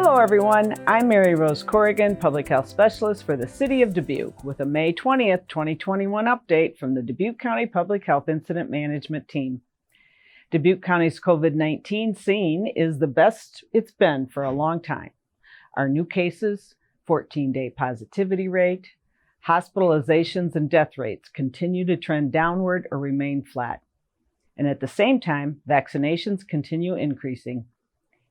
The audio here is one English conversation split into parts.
Hello everyone, I'm Mary Rose Corrigan, Public Health Specialist for the City of Dubuque with a May 20th, 2021 update from the Dubuque County Public Health Incident Management Team. Dubuque County's COVID-19 scene is the best it's been for a long time. Our new cases, 14-day positivity rate, hospitalizations and death rates continue to trend downward or remain flat. And at the same time, vaccinations continue increasing.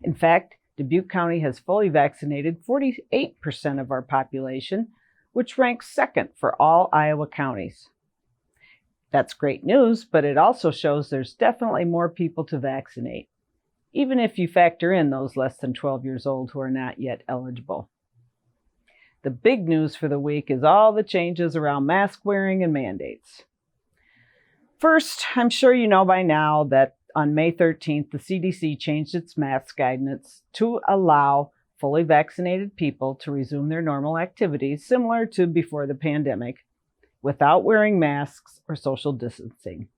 In fact, Dubuque County has fully vaccinated 48% of our population, which ranks second for all Iowa counties. That's great news, but it also shows there's definitely more people to vaccinate, even if you factor in those less than 12 years old who are not yet eligible. The big news for the week is all the changes around mask wearing and mandates. First, I'm sure you know by now that on May 13th, the CDC changed its mask guidance to allow fully vaccinated people to resume their normal activities similar to before the pandemic without wearing masks or social distancing,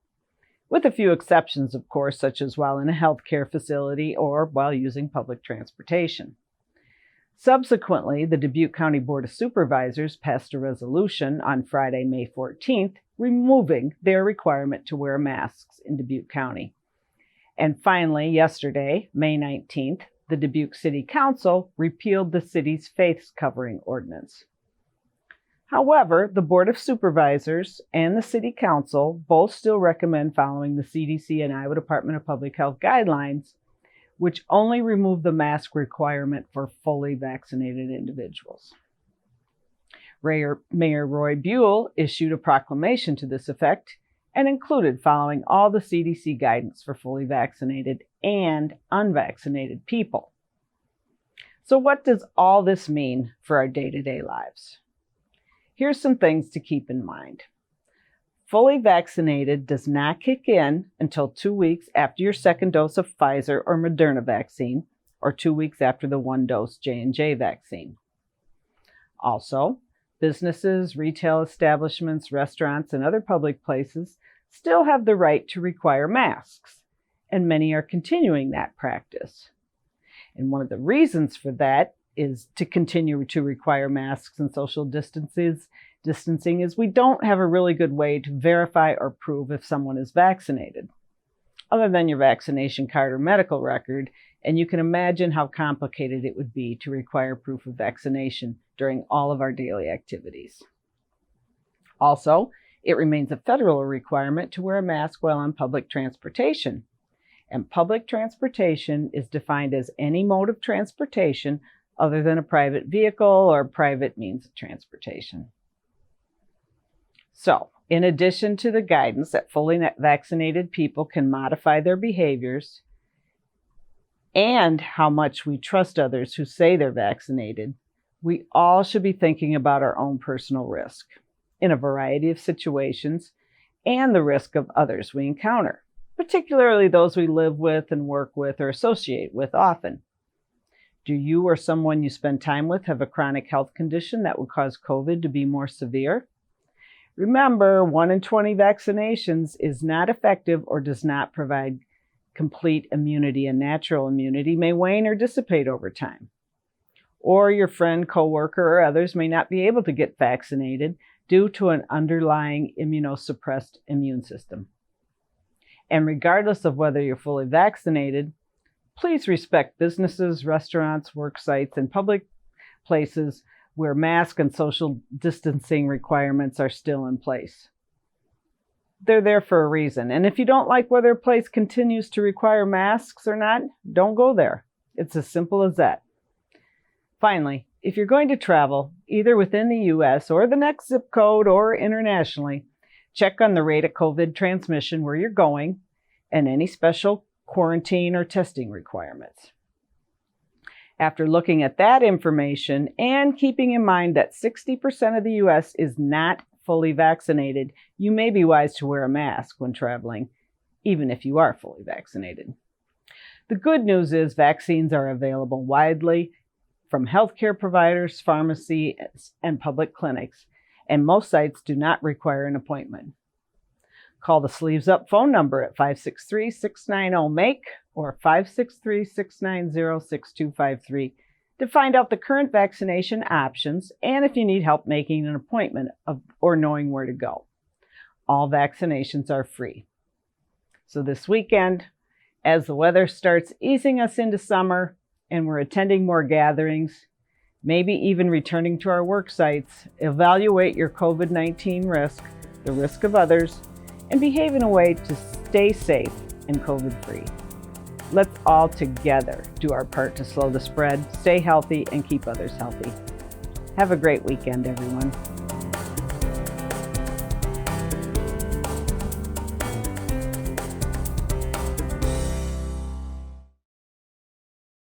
with a few exceptions, of course, such as while in a healthcare facility or while using public transportation. Subsequently, the Dubuque County Board of Supervisors passed a resolution on Friday, May 14th, removing their requirement to wear masks in Dubuque County. And finally, yesterday, May 19th, the Dubuque City Council repealed the city's face covering ordinance. However, the Board of Supervisors and the City Council both still recommend following the CDC and Iowa Department of Public Health guidelines, which only remove the mask requirement for fully vaccinated individuals. Mayor Roy Buell issued a proclamation to this effect and included following all the CDC guidance for fully vaccinated and unvaccinated people. So what does all this mean for our day-to-day lives? Here's some things to keep in mind. Fully vaccinated does not kick in until 2 weeks after your second dose of Pfizer or Moderna vaccine, or 2 weeks after the 1-dose J&J vaccine. Also, businesses, retail establishments, restaurants, and other public places still have the right to require masks, and many are continuing that practice. And one of the reasons for that is to continue to require masks and social distancing is we don't have a really good way to verify or prove if someone is vaccinated, other than your vaccination card or medical record, and you can imagine how complicated it would be to require proof of vaccination during all of our daily activities. Also, it remains a federal requirement to wear a mask while on public transportation, and public transportation is defined as any mode of transportation other than a private vehicle or private means of transportation. So, in addition to the guidance that fully vaccinated people can modify their behaviors and how much we trust others who say they're vaccinated, we all should be thinking about our own personal risk in a variety of situations and the risk of others we encounter, particularly those we live with and work with or associate with often. Do you or someone you spend time with have a chronic health condition that would cause COVID to be more severe? Remember, 1 in 20 vaccinations is not effective or does not provide complete immunity, and natural immunity may wane or dissipate over time. Or your friend, coworker, or others may not be able to get vaccinated due to an underlying immunosuppressed immune system. And regardless of whether you're fully vaccinated, please respect businesses, restaurants, work sites, and public places where mask and social distancing requirements are still in place. They're there for a reason. And if you don't like whether a place continues to require masks or not, don't go there. It's as simple as that. Finally, if you're going to travel, either within the U.S. or the next zip code or internationally, check on the rate of COVID transmission where you're going and any special quarantine or testing requirements. After looking at that information and keeping in mind that 60% of the U.S. is not fully vaccinated, you may be wise to wear a mask when traveling, even if you are fully vaccinated. The good news is vaccines are available widely from healthcare providers, pharmacies, and public clinics, and most sites do not require an appointment. Call the Sleeves Up phone number at 563-690-MAKE or 563-690-6253 to find out the current vaccination options and if you need help making an appointment or knowing where to go. All vaccinations are free. So this weekend, as the weather starts easing us into summer and we're attending more gatherings, maybe even returning to our work sites, evaluate your COVID-19 risk, the risk of others, and behave in a way to stay safe and COVID-free. Let's all together do our part to slow the spread, stay healthy, and keep others healthy. Have a great weekend, everyone.